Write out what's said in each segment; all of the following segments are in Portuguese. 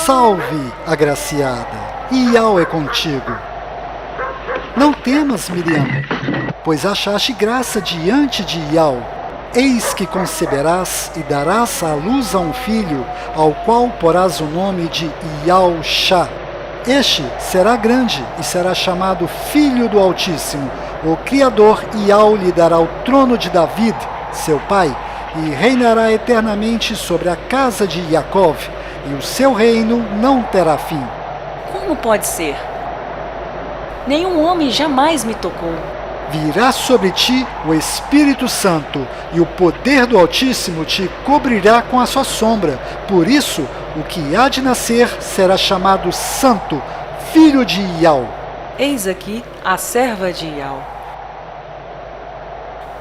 Salve, agraciada, Iau é contigo. Não temas, Miriam, pois achaste graça diante de Iau. Eis que conceberás e darás à luz a um filho, ao qual porás o nome de Iau-Shá. Este será grande e será chamado Filho do Altíssimo. O Criador Iau lhe dará o trono de David, seu pai, e reinará eternamente sobre a casa de Jacó, e o seu reino não terá fim. Como pode ser? Nenhum homem jamais me tocou. Virá sobre ti o Espírito Santo, e o poder do Altíssimo te cobrirá com a sua sombra. Por isso, o que há de nascer será chamado Santo, Filho de Iau. Eis aqui a serva de Iau.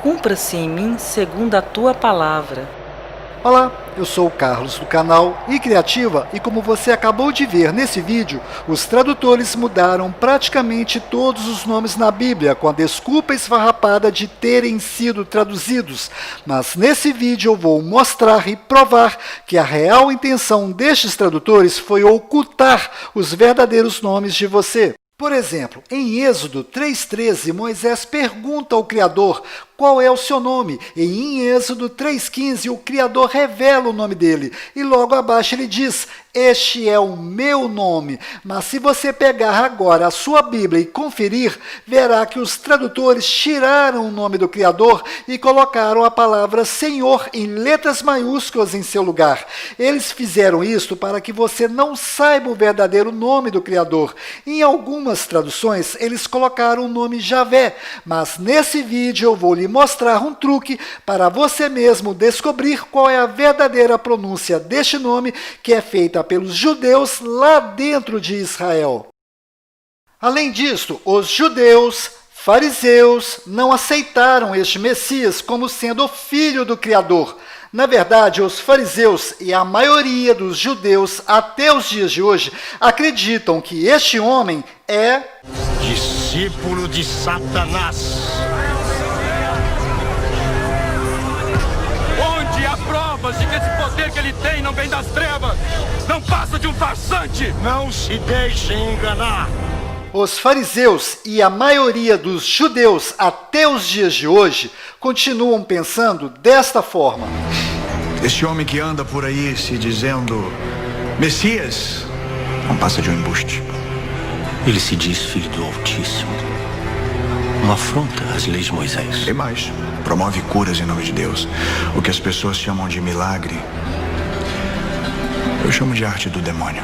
Cumpra-se em mim segundo a tua palavra. Olá, eu sou o Carlos do canal iCriativa e como você acabou de ver nesse vídeo, os tradutores mudaram praticamente todos os nomes na Bíblia com a desculpa esfarrapada de terem sido traduzidos. Mas nesse vídeo eu vou mostrar e provar que a real intenção destes tradutores foi ocultar os verdadeiros nomes de você. Por exemplo, em Êxodo 3,13, Moisés pergunta ao Criador qual é o seu nome, e em Êxodo 3,15 o Criador revela o nome dele, e logo abaixo ele diz: este é o meu nome. Mas se você pegar agora a sua Bíblia e conferir, verá que os tradutores tiraram o nome do Criador e colocaram a palavra Senhor em letras maiúsculas em seu lugar. Eles fizeram isso para que você não saiba o verdadeiro nome do Criador. Em algumas traduções, eles colocaram o nome Javé, mas nesse vídeo eu vou lhe mostrar um truque para você mesmo descobrir qual é a verdadeira pronúncia deste nome que é feita pelos judeus lá dentro de Israel. Além disso, os judeus, fariseus, não aceitaram este Messias como sendo o filho do Criador. Na verdade, os fariseus e a maioria dos judeus até os dias de hoje acreditam que este homem é discípulo de Satanás. Onde há provas de que esse poder que ele tem não vem das trevas, não passa de um farsante. Não se deixe enganar. Os fariseus e a maioria dos judeus até os dias de hoje continuam pensando desta forma. Este homem que anda por aí se dizendo Messias não passa de um embuste. Ele se diz filho do Altíssimo. Uma afronta às leis de Moisés. E mais, promove curas em nome de Deus. O que as pessoas chamam de milagre, eu chamo de arte do demônio.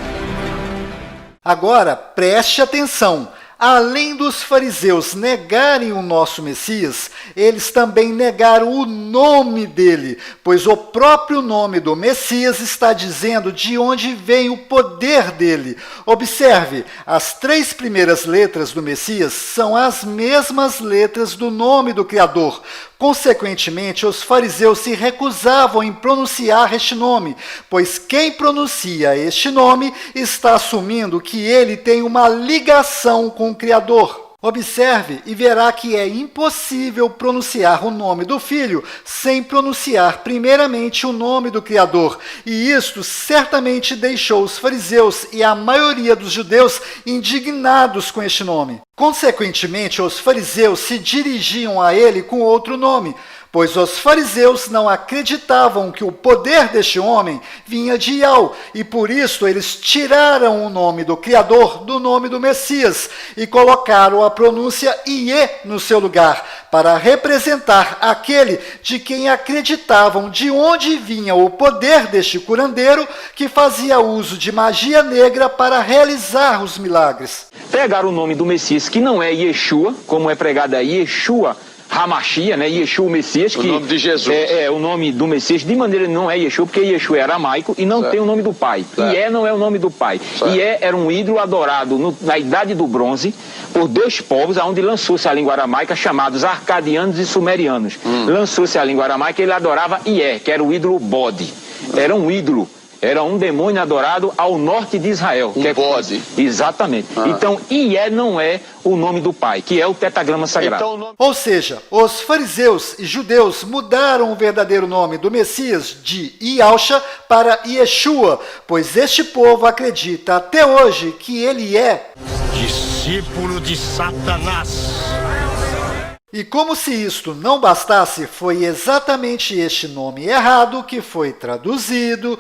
Agora, preste atenção. Além dos fariseus negarem o nosso Messias, eles também negaram o nome dele, pois o próprio nome do Messias está dizendo de onde vem o poder dele. Observe, as 3 primeiras letras do Messias são as mesmas letras do nome do Criador. Consequentemente, os fariseus se recusavam em pronunciar este nome, pois quem pronuncia este nome está assumindo que ele tem uma ligação com o Criador. Observe e verá que é impossível pronunciar o nome do Filho sem pronunciar primeiramente o nome do Criador. E isto certamente deixou os fariseus e a maioria dos judeus indignados com este nome. Consequentemente, os fariseus se dirigiam a ele com outro nome, pois os fariseus não acreditavam que o poder deste homem vinha de Iau, e por isso eles tiraram o nome do Criador do nome do Messias e colocaram a pronúncia Iê no seu lugar, para representar aquele de quem acreditavam de onde vinha o poder deste curandeiro que fazia uso de magia negra para realizar os milagres. Pegaram o nome do Messias, que não é Yeshua, como é pregado aí, Yeshua Hamashia, né? Yeshua o Messias, que o nome de Jesus. É o nome do Messias, de maneira não é Yeshua, porque Yeshua é aramaico e não tem o nome do pai. Ié não é o nome do pai. Ié era um ídolo adorado na Idade do Bronze por 2 povos, onde lançou-se a língua aramaica, chamados arcadianos e sumerianos. Lançou-se a língua aramaica e ele adorava Ié, que era o ídolo bode. Era um ídolo era um demônio adorado ao norte de Israel. Um bode. Exatamente. Então, Ié não é o nome do pai, que é o tetragrama sagrado. Então, Ou seja, os fariseus e judeus mudaram o verdadeiro nome do Messias de Yahshua para Yeshua, pois este povo acredita até hoje que ele é Discípulo de Satanás. E como se isto não bastasse, foi exatamente este nome errado que foi traduzido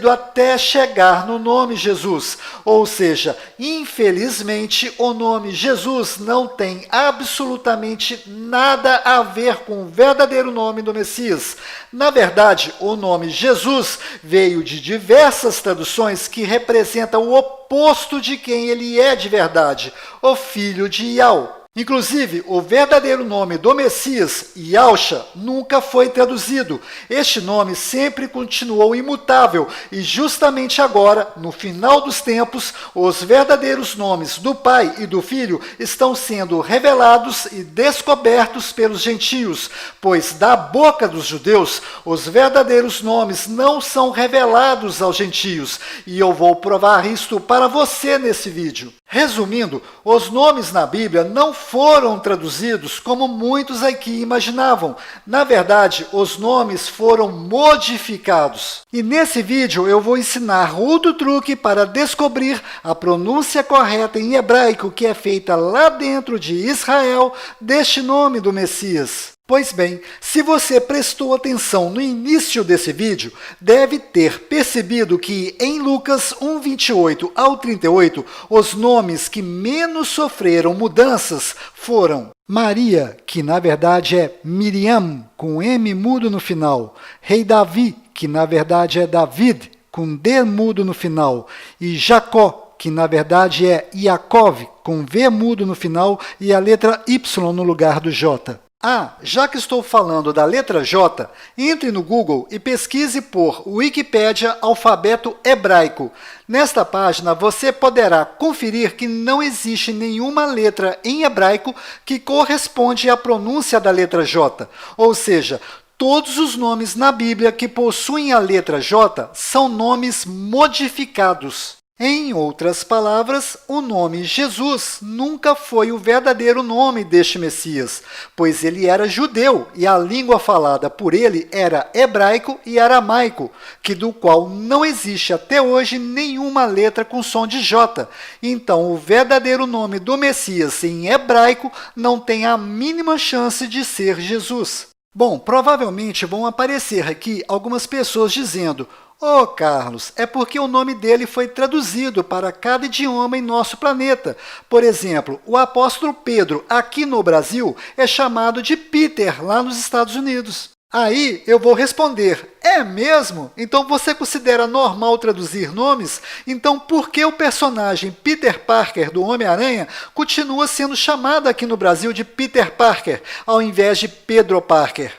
até chegar no nome Jesus. Ou seja, infelizmente, o nome Jesus não tem absolutamente nada a ver com o verdadeiro nome do Messias. Na verdade, o nome Jesus veio de diversas traduções que representam o oposto de quem ele é de verdade, o filho de Yahweh. Inclusive, o verdadeiro nome do Messias, Yahshua, nunca foi traduzido. Este nome sempre continuou imutável e justamente agora, no final dos tempos, os verdadeiros nomes do Pai e do Filho estão sendo revelados e descobertos pelos gentios, pois da boca dos judeus, os verdadeiros nomes não são revelados aos gentios, e eu vou provar isto para você nesse vídeo. Resumindo, os nomes na Bíblia não foram traduzidos como muitos aqui imaginavam. Na verdade, os nomes foram modificados. E nesse vídeo eu vou ensinar outro truque para descobrir a pronúncia correta em hebraico que é feita lá dentro de Israel deste nome do Messias. Pois bem, se você prestou atenção no início desse vídeo, deve ter percebido que em Lucas 1:28 ao 38, os nomes que menos sofreram mudanças foram Maria, que na verdade é Miriam, com M mudo no final, Rei Davi, que na verdade é David, com D mudo no final, e Jacó, que na verdade é Yaakov, com V mudo no final e a letra Y no lugar do J. Ah, já que estou falando da letra J, entre no Google e pesquise por Wikipédia alfabeto hebraico. Nesta página você poderá conferir que não existe nenhuma letra em hebraico que corresponde à pronúncia da letra J, ou seja, todos os nomes na Bíblia que possuem a letra J são nomes modificados. Em outras palavras, o nome Jesus nunca foi o verdadeiro nome deste Messias, pois ele era judeu e a língua falada por ele era hebraico e aramaico, que do qual não existe até hoje nenhuma letra com som de J. Então, o verdadeiro nome do Messias em hebraico não tem a mínima chance de ser Jesus. Bom, provavelmente vão aparecer aqui algumas pessoas dizendo: "Ô Carlos, é porque o nome dele foi traduzido para cada idioma em nosso planeta. Por exemplo, o apóstolo Pedro, aqui no Brasil, é chamado de Peter, lá nos Estados Unidos." Aí eu vou responder: é mesmo? Então você considera normal traduzir nomes? Então por que o personagem Peter Parker do Homem-Aranha continua sendo chamado aqui no Brasil de Peter Parker, ao invés de Pedro Parker?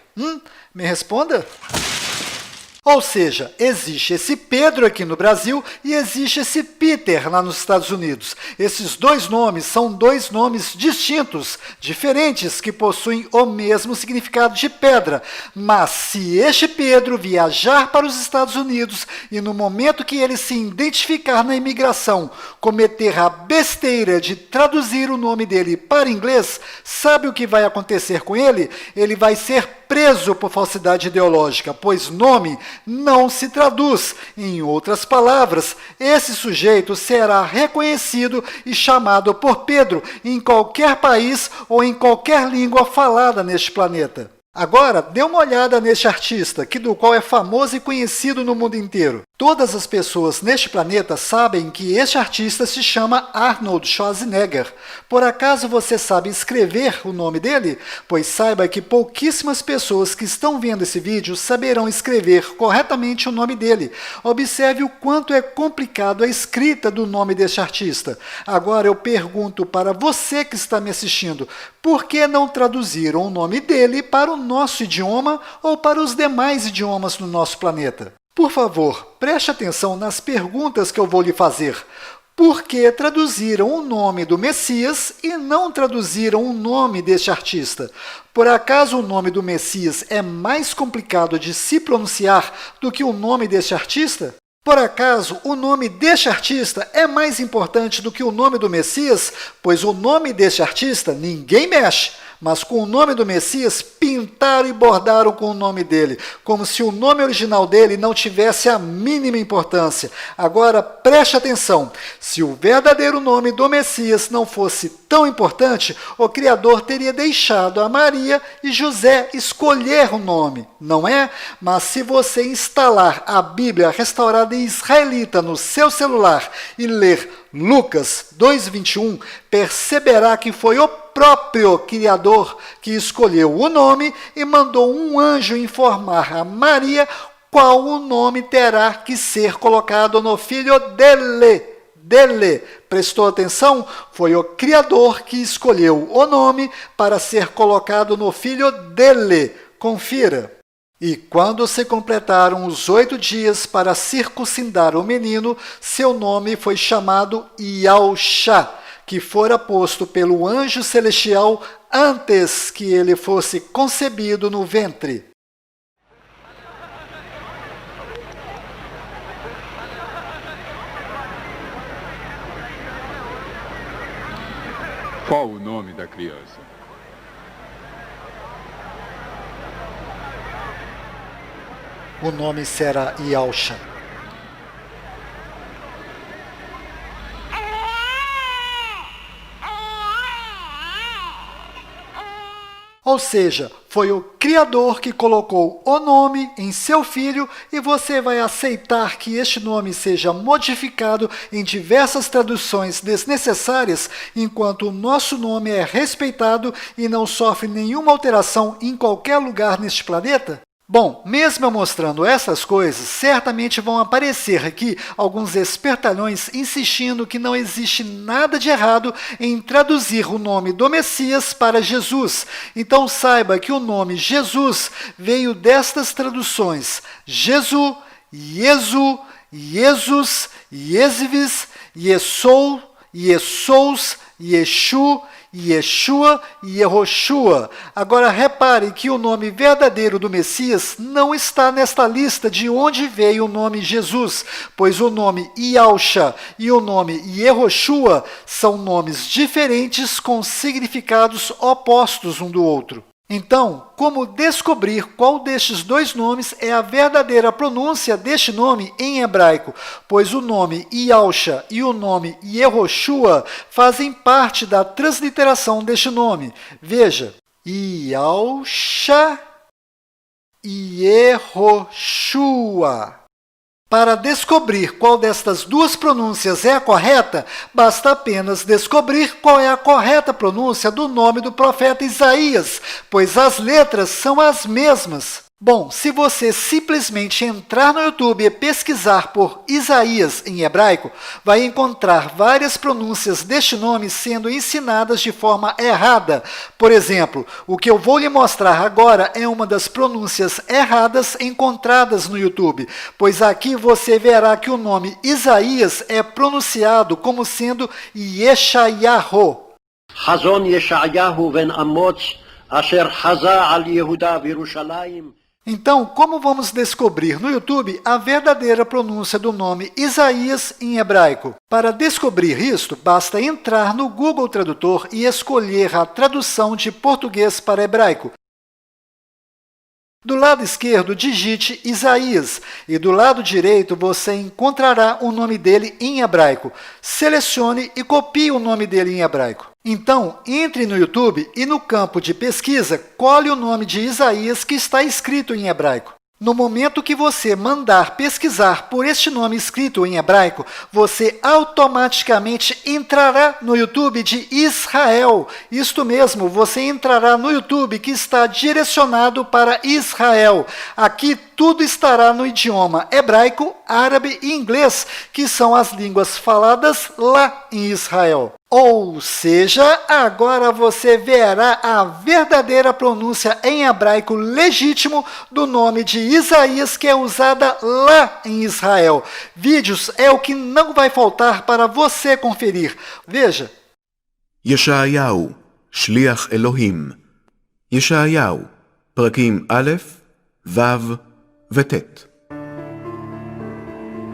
Me responda? Ou seja, existe esse Pedro aqui no Brasil e existe esse Peter lá nos Estados Unidos. Esses dois nomes são dois nomes distintos, diferentes, que possuem o mesmo significado de pedra. Mas se este Pedro viajar para os Estados Unidos e no momento que ele se identificar na imigração, cometer a besteira de traduzir o nome dele para inglês, sabe o que vai acontecer com ele? Ele vai ser preso por falsidade ideológica, pois nome não se traduz. Em outras palavras, esse sujeito será reconhecido e chamado por Pedro em qualquer país ou em qualquer língua falada neste planeta. Agora, dê uma olhada neste artista, do qual é famoso e conhecido no mundo inteiro. Todas as pessoas neste planeta sabem que este artista se chama Arnold Schwarzenegger. Por acaso você sabe escrever o nome dele? Pois saiba que pouquíssimas pessoas que estão vendo esse vídeo saberão escrever corretamente o nome dele. Observe o quanto é complicado a escrita do nome deste artista. Agora eu pergunto para você que está me assistindo, por que não traduziram o nome dele para o nosso idioma ou para os demais idiomas do nosso planeta? Por favor, preste atenção nas perguntas que eu vou lhe fazer. por que traduziram o nome do Messias e não traduziram o nome deste artista. Por acaso o nome do Messias é mais complicado de se pronunciar do que o nome deste artista? Por acaso o nome deste artista é mais importante do que o nome do Messias? Pois o nome deste artista ninguém mexe, mas com o nome do Messias pintaram e bordaram com o nome dele, como se o nome original dele não tivesse a mínima importância. Agora preste atenção, se o verdadeiro nome do Messias não fosse tão importante, o Criador teria deixado a Maria e José escolher o nome, não é? Mas se você instalar a Bíblia restaurada em israelita no seu celular e ler Lucas 2:21, perceberá que foi o próprio Criador que escolheu o nome e mandou um anjo informar a Maria qual o nome terá que ser colocado no filho dele. Prestou atenção? Foi o Criador que escolheu o nome para ser colocado no filho dele. Confira. E quando se completaram os 8 dias para circuncidar o menino, seu nome foi chamado Iaúxa, que fora posto pelo anjo celestial antes que ele fosse concebido no ventre. Qual o nome da criança? O nome será Iaúxa. Ou seja, foi o Criador que colocou o nome em seu filho e você vai aceitar que este nome seja modificado em diversas traduções desnecessárias, enquanto o nosso nome é respeitado e não sofre nenhuma alteração em qualquer lugar neste planeta? Bom, mesmo eu mostrando essas coisas, certamente vão aparecer aqui alguns espertalhões insistindo que não existe nada de errado em traduzir o nome do Messias para Jesus. Então saiba que o nome Jesus veio destas traduções: Jesus, Iesu, Iesus, Iesvis, Iesou, Iesous, Yeshu, Yeshua e Yehoshua. Agora repare que o nome verdadeiro do Messias não está nesta lista de onde veio o nome Jesus, pois o nome Iaúxa e o nome Yehoshua são nomes diferentes com significados opostos um do outro. Então, como descobrir qual destes dois nomes é a verdadeira pronúncia deste nome em hebraico? Pois o nome Iaúxa e o nome Yehoshua fazem parte da transliteração deste nome. Veja, Iaúxa e Yehoshua. Para descobrir qual destas duas pronúncias é a correta, basta apenas descobrir qual é a correta pronúncia do nome do profeta Isaías, pois as letras são as mesmas. Bom, se você simplesmente entrar no YouTube e pesquisar por Isaías em hebraico, vai encontrar várias pronúncias deste nome sendo ensinadas de forma errada. Por exemplo, o que eu vou lhe mostrar agora é uma das pronúncias erradas encontradas no YouTube, pois aqui você verá que o nome Isaías é pronunciado como sendo Yeshayahu. Hazon Yeshayahu ben Amoz, asher haza al Yehuda v'Yerushalayim. Então, como vamos descobrir no YouTube a verdadeira pronúncia do nome Isaías em hebraico? Para descobrir isto, basta entrar no Google Tradutor e escolher a tradução de português para hebraico. Do lado esquerdo, digite Isaías e do lado direito você encontrará o nome dele em hebraico. Selecione e copie o nome dele em hebraico. Então, entre no YouTube e no campo de pesquisa, colhe o nome de Isaías que está escrito em hebraico. No momento que você mandar pesquisar por este nome escrito em hebraico, você automaticamente entrará no YouTube de Israel. Isto mesmo, você entrará no YouTube que está direcionado para Israel. Aqui tudo estará no idioma hebraico, árabe e inglês, que são as línguas faladas lá em Israel. Ou seja, agora você verá a verdadeira pronúncia em hebraico legítimo do nome de Isaías, que é usada lá em Israel. Vídeos é o que não vai faltar para você conferir. Veja. ישעיהו, שליח אלוהים. ישעיהו, פרקים א', ו' וט'.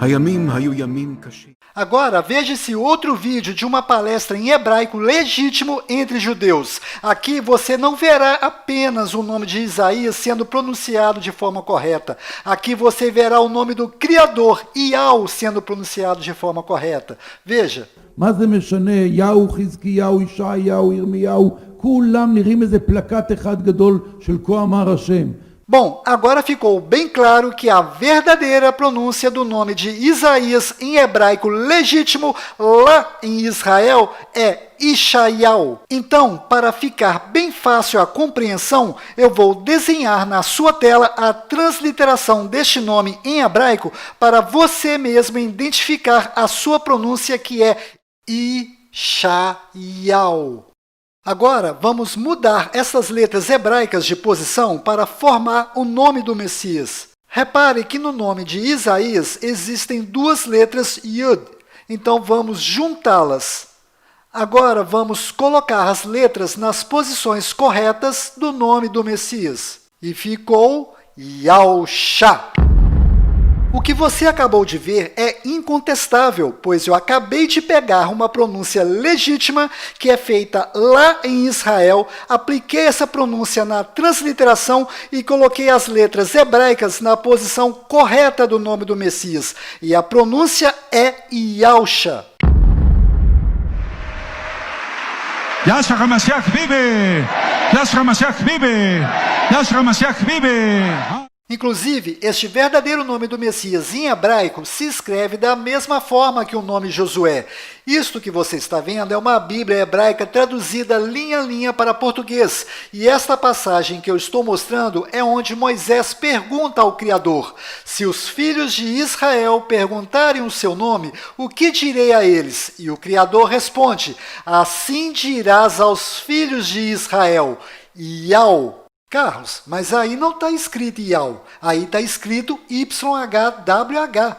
הימים היו ימים קשים. Agora, veja esse outro vídeo de uma palestra em hebraico legítimo entre judeus. Aqui você não verá apenas o nome de Isaías sendo pronunciado de forma correta. Aqui você verá o nome do Criador, Iau, sendo pronunciado de forma correta. Veja. מה זה משנה? יהו, חזקיהו, ישעיהו, ירמיהו, כולם נראים איזה פלקט אחד גדול של כה אמר השם. Bom, agora ficou bem claro que a verdadeira pronúncia do nome de Isaías em hebraico legítimo lá em Israel é Ishaiau. Então, para ficar bem fácil a compreensão, eu vou desenhar na sua tela a transliteração deste nome em hebraico para você mesmo identificar a sua pronúncia, que é Ishaiau. Agora, vamos mudar essas letras hebraicas de posição para formar o nome do Messias. Repare que no nome de Isaías existem duas letras Yud, então vamos juntá-las. Agora, vamos colocar as letras nas posições corretas do nome do Messias. E ficou Yahushua. O que você acabou de ver é incontestável, pois eu acabei de pegar uma pronúncia legítima que é feita lá em Israel, apliquei essa pronúncia na transliteração e coloquei as letras hebraicas na posição correta do nome do Messias. E a pronúncia é Yahushua. Yashua HaMashiach vive! Yashua HaMashiach vive! Yashua HaMashiach vive! Inclusive, este verdadeiro nome do Messias em hebraico se escreve da mesma forma que o nome Josué. Isto que você está vendo é uma Bíblia hebraica traduzida linha a linha para português. E esta passagem que eu estou mostrando é onde Moisés pergunta ao Criador: se os filhos de Israel perguntarem o seu nome, o que direi a eles? E o Criador responde: assim dirás aos filhos de Israel, Yau. Carlos, mas aí não está escrito Iau, aí está escrito YHWH.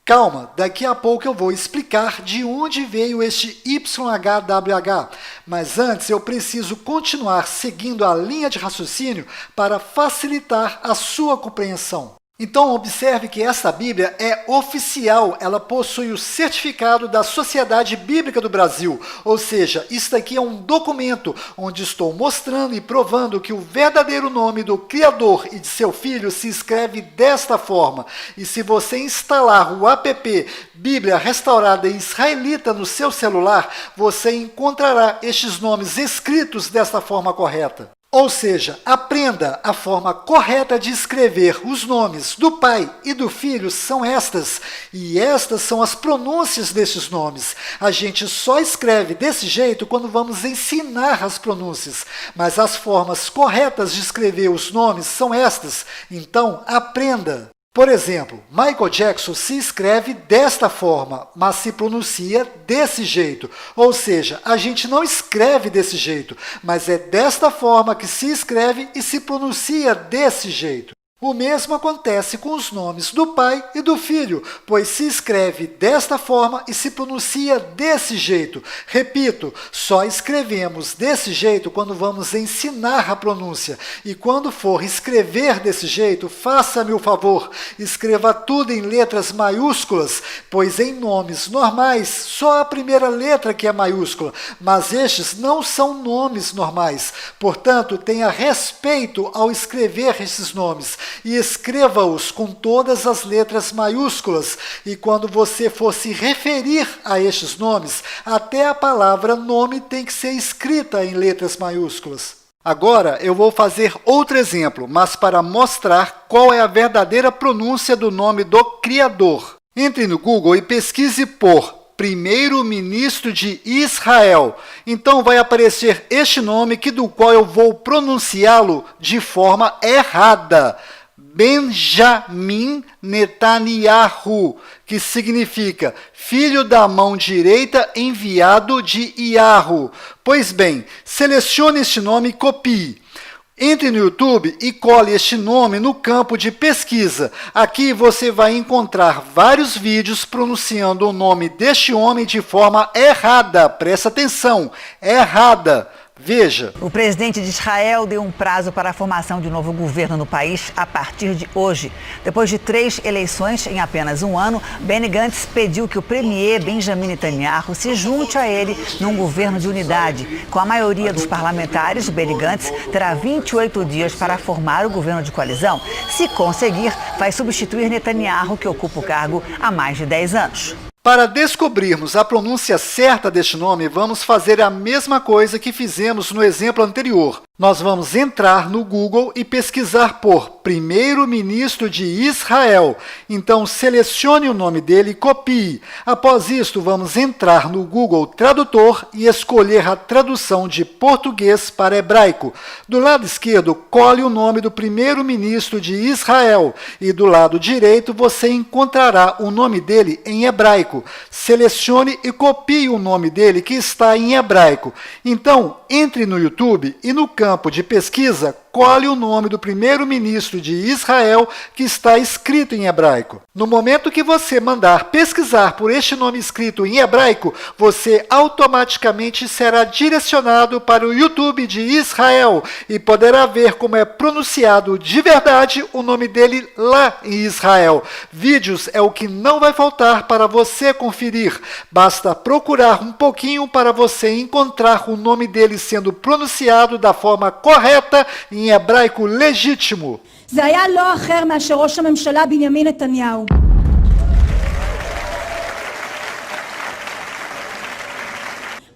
Calma, daqui a pouco eu vou explicar de onde veio este YHWH, mas antes eu preciso continuar seguindo a linha de raciocínio para facilitar a sua compreensão. Então, observe que essa Bíblia é oficial, ela possui o certificado da Sociedade Bíblica do Brasil, ou seja, isso aqui é um documento onde estou mostrando e provando que o verdadeiro nome do Criador e de seu Filho se escreve desta forma. E se você instalar o app Bíblia Restaurada em Israelita no seu celular, você encontrará estes nomes escritos desta forma correta. Ou seja, aprenda a forma correta de escrever os nomes do Pai e do Filho são estas, e estas são as pronúncias destes nomes. A gente só escreve desse jeito quando vamos ensinar as pronúncias, mas as formas corretas de escrever os nomes são estas, então aprenda. Por exemplo, Michael Jackson se escreve desta forma, mas se pronuncia desse jeito. Ou seja, a gente não escreve desse jeito, mas é desta forma que se escreve e se pronuncia desse jeito. O mesmo acontece com os nomes do Pai e do Filho, pois se escreve desta forma e se pronuncia desse jeito. Repito, só escrevemos desse jeito quando vamos ensinar a pronúncia. E quando for escrever desse jeito, faça-me o favor, escreva tudo em letras maiúsculas, pois em nomes normais, só a primeira letra que é maiúscula, mas estes não são nomes normais. Portanto, tenha respeito ao escrever esses nomes. E escreva-os com todas as letras maiúsculas. E quando você for se referir a estes nomes, até a palavra nome tem que ser escrita em letras maiúsculas. Agora eu vou fazer outro exemplo, mas para mostrar qual é a verdadeira pronúncia do nome do Criador. Entre no Google e pesquise por primeiro-ministro de Israel. Então vai aparecer este nome do qual eu vou pronunciá-lo de forma errada. Benjamin Netanyahu, que significa filho da mão direita enviado de Yahu. Pois bem, selecione este nome e copie. Entre no YouTube e cole este nome no campo de pesquisa. Aqui você vai encontrar vários vídeos pronunciando o nome deste homem de forma errada. Presta atenção, errada. Veja. O presidente de Israel deu um prazo para a formação de um novo governo no país a partir de hoje. Depois de 3 eleições em apenas um ano, Benny Gantz pediu que o premier Benjamin Netanyahu se junte a ele num governo de unidade. Com a maioria dos parlamentares, Benny Gantz terá 28 dias para formar o governo de coalizão. Se conseguir, vai substituir Netanyahu, que ocupa o cargo há mais de 10 anos. Para descobrirmos a pronúncia certa deste nome, vamos fazer a mesma coisa que fizemos no exemplo anterior. Nós vamos entrar no Google e pesquisar por primeiro-ministro de Israel. Então, selecione o nome dele e copie. Após isto, vamos entrar no Google Tradutor e escolher a tradução de português para hebraico. Do lado esquerdo, cole o nome do primeiro-ministro de Israel. E do lado direito, você encontrará o nome dele em hebraico. Selecione e copie o nome dele que está em hebraico. Então, entre no YouTube e no campo de pesquisa, cole o nome do primeiro-ministro de Israel que está escrito em hebraico. No momento que você mandar pesquisar por este nome escrito em hebraico, você automaticamente será direcionado para o YouTube de Israel e poderá ver como é pronunciado de verdade o nome dele lá em Israel. Vídeos é o que não vai faltar para você conferir. Basta procurar um pouquinho para você encontrar o nome dele sendo pronunciado da forma correta em hebraico legítimo. זה היה לא אחר מאשר ראש הממשלה בנימין נתניהו.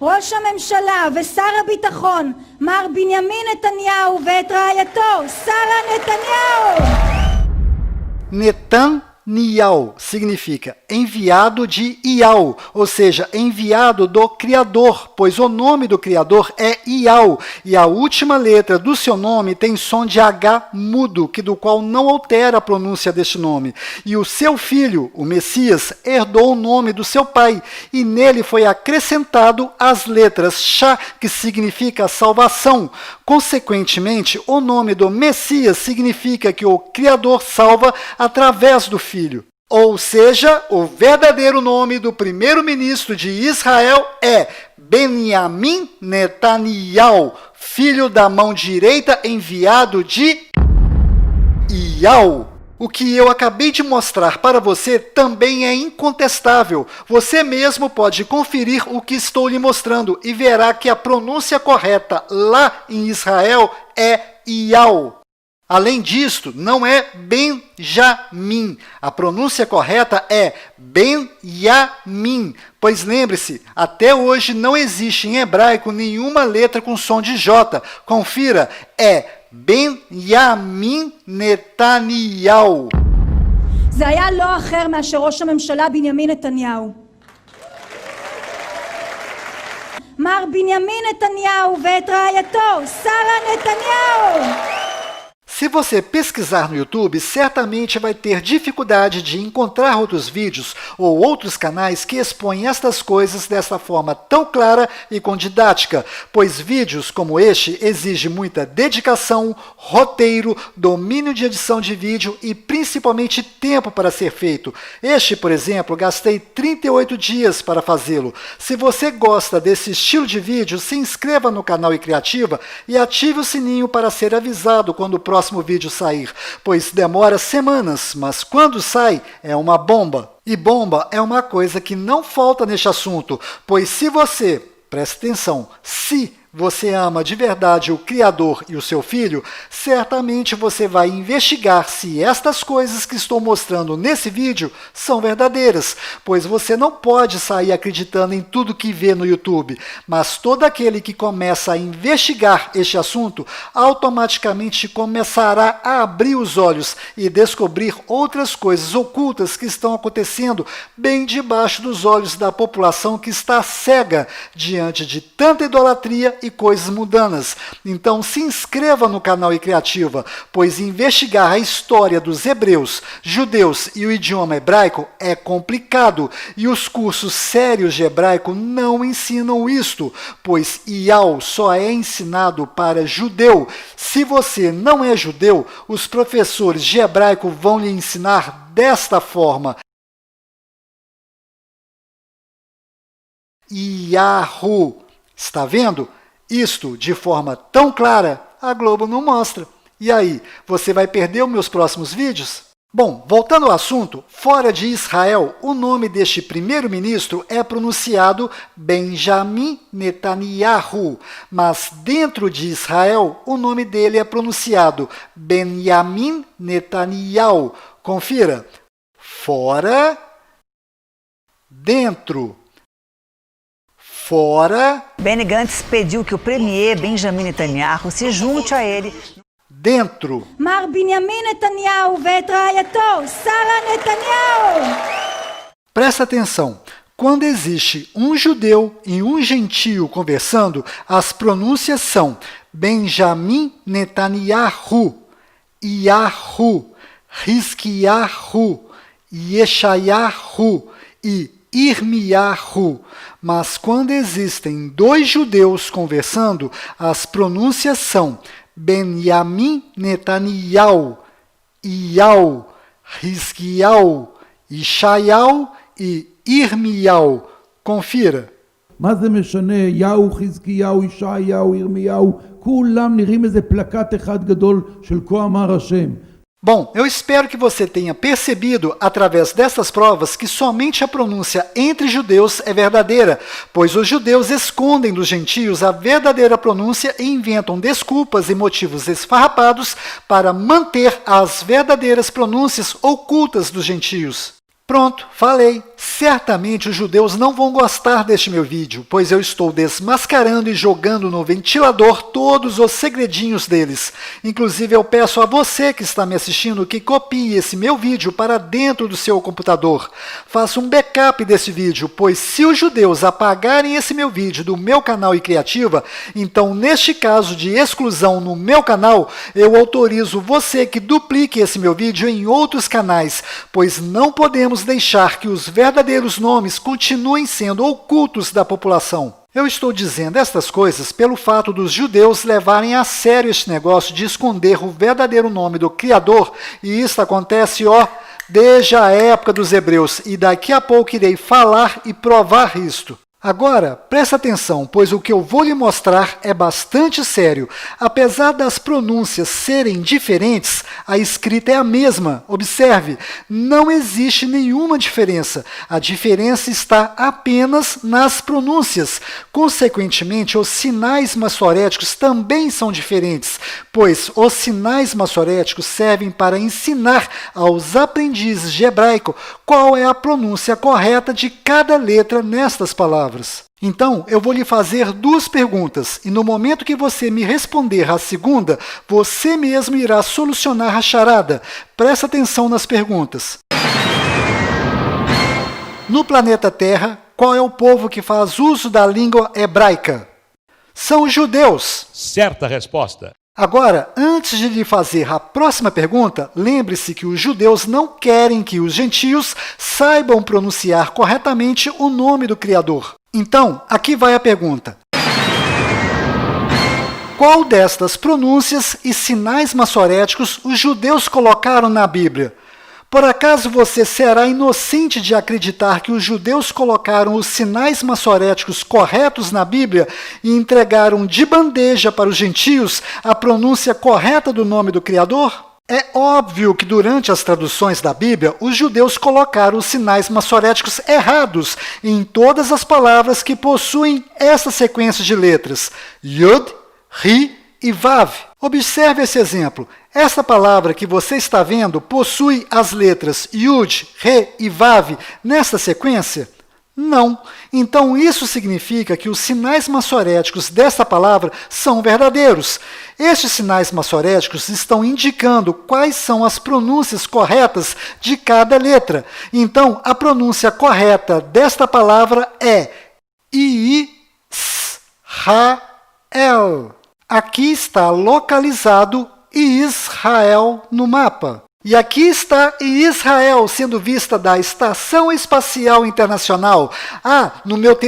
ראש הממשלה ושר הביטחון מר בנימין נתניהו ואת רעייתו שרה נתניהו. Netanyahu significa enviado de Yahu, ou seja, enviado do Criador, pois o nome do Criador é Yahu, e a última letra do seu nome tem som de H mudo, que do qual não altera a pronúncia deste nome. E o seu filho, o Messias, herdou o nome do seu pai, e nele foi acrescentado as letras Shah, que significa salvação. Consequentemente, o nome do Messias significa que o Criador salva através do Filho. Ou seja, o verdadeiro nome do primeiro-ministro de Israel é Benjamin Netanyahu, filho da mão direita enviado de Yahu. O que eu acabei de mostrar para você também é incontestável. Você mesmo pode conferir o que estou lhe mostrando e verá que a pronúncia correta lá em Israel é Yahu. Além disto, não é Benjamin. A pronúncia correta é Benyamin. Pois lembre-se, até hoje não existe em hebraico nenhuma letra com som de J. Confira, é Benjamin Netanyahu. זה היה לא אחר מאשר ראש הממשלה בנימין נתניהו. מר בנימין נתניהו ואת רעייתו שרה נתניהו. Se você pesquisar no YouTube, certamente vai ter dificuldade de encontrar outros vídeos ou outros canais que expõem estas coisas dessa forma tão clara e com didática, pois vídeos como este exigem muita dedicação, roteiro, domínio de edição de vídeo e principalmente tempo para ser feito. Este, por exemplo, gastei 38 dias para fazê-lo. Se você gosta desse estilo de vídeo, se inscreva no canal iCriativa e ative o sininho para ser avisado quando o próximo vídeo sair, pois demora semanas, mas quando sai é uma bomba. E bomba é uma coisa que não falta neste assunto, pois se você, preste atenção, se você ama de verdade o Criador e o seu Filho, certamente você vai investigar se estas coisas que estou mostrando nesse vídeo são verdadeiras, pois você não pode sair acreditando em tudo que vê no YouTube, mas todo aquele que começa a investigar este assunto, automaticamente começará a abrir os olhos e descobrir outras coisas ocultas que estão acontecendo bem debaixo dos olhos da população que está cega diante de tanta idolatria e coisas mundanas. Então se inscreva no canal iCriativa, pois investigar a história dos hebreus, judeus e o idioma hebraico é complicado, e os cursos sérios de hebraico não ensinam isto, pois Iau só é ensinado para judeu. Se você não é judeu, os professores de hebraico vão lhe ensinar desta forma: Yahu. Está vendo? Isto de forma tão clara, a Globo não mostra. E aí, você vai perder os meus próximos vídeos? Bom, voltando ao assunto, fora de Israel, o nome deste primeiro-ministro é pronunciado Benjamin Netanyahu, mas dentro de Israel, o nome dele é pronunciado Benyamin Netanyahu. Confira. Fora, dentro. Fora. Benny Gantz pediu que o premier Benjamin Netanyahu se junte a ele. Dentro. מר בנימין נתניהו ואת רעייתו, שרה נתניהו. Presta atenção. Quando existe um judeu e um gentio conversando, as pronúncias são Benjamin Netanyahu, Yahu, Hizkiyahu, Yeshayahu e Irmiyahu. Mas quando existem dois judeus conversando, as pronúncias são Benjamin Netanyahu, Iau, Hizkiyahu, Yeshayahu e Irmiyahu. Confira. מה זה משנה? יהו, חזקיהו, ישעיהו, ירמיהו, כולם נראים איזה פלקט אחד גדול של כה אמר השם. Bom, eu espero que você tenha percebido, através dessas provas, que somente a pronúncia entre judeus é verdadeira, pois os judeus escondem dos gentios a verdadeira pronúncia e inventam desculpas e motivos esfarrapados para manter as verdadeiras pronúncias ocultas dos gentios. Pronto, falei. Certamente os judeus não vão gostar deste meu vídeo, pois eu estou desmascarando e jogando no ventilador todos os segredinhos deles. Inclusive eu peço a você que está me assistindo que copie esse meu vídeo para dentro do seu computador. Faça um backup desse vídeo, pois se os judeus apagarem esse meu vídeo do meu canal iCriativa, então neste caso de exclusão no meu canal, eu autorizo você que duplique esse meu vídeo em outros canais, pois não podemos deixar que os verdadeiros nomes continuem sendo ocultos da população. Eu estou dizendo estas coisas pelo fato dos judeus levarem a sério este negócio de esconder o verdadeiro nome do Criador, e isso acontece, desde a época dos hebreus, e daqui a pouco irei falar e provar isto. Agora, presta atenção, pois o que eu vou lhe mostrar é bastante sério. Apesar das pronúncias serem diferentes, a escrita é a mesma. Observe, não existe nenhuma diferença. A diferença está apenas nas pronúncias. Consequentemente, os sinais maçoréticos também são diferentes, pois os sinais maçoréticos servem para ensinar aos aprendizes de hebraico qual é a pronúncia correta de cada letra nestas palavras. Então, eu vou lhe fazer duas perguntas, e no momento que você me responder a segunda, você mesmo irá solucionar a charada. Presta atenção nas perguntas. No planeta Terra, qual é o povo que faz uso da língua hebraica? São os judeus. Certa resposta. Agora, antes de lhe fazer a próxima pergunta, lembre-se que os judeus não querem que os gentios saibam pronunciar corretamente o nome do Criador. Então, aqui vai a pergunta. Qual destas pronúncias e sinais maçoréticos os judeus colocaram na Bíblia? Por acaso você será inocente de acreditar que os judeus colocaram os sinais maçoréticos corretos na Bíblia e entregaram de bandeja para os gentios a pronúncia correta do nome do Criador? É óbvio que durante as traduções da Bíblia, os judeus colocaram os sinais maçoréticos errados em todas as palavras que possuem essa sequência de letras, Yud, Ri e Vav. Observe esse exemplo. Essa palavra que você está vendo possui as letras Yud, Re e Vav nesta sequência? Não. Então isso significa que os sinais maçoréticos desta palavra são verdadeiros. Estes sinais maçoréticos estão indicando quais são as pronúncias corretas de cada letra. Então a pronúncia correta desta palavra é I, S, Ha, El. Aqui está localizado Israel no mapa. E aqui está Israel sendo vista da Estação Espacial Internacional. No meu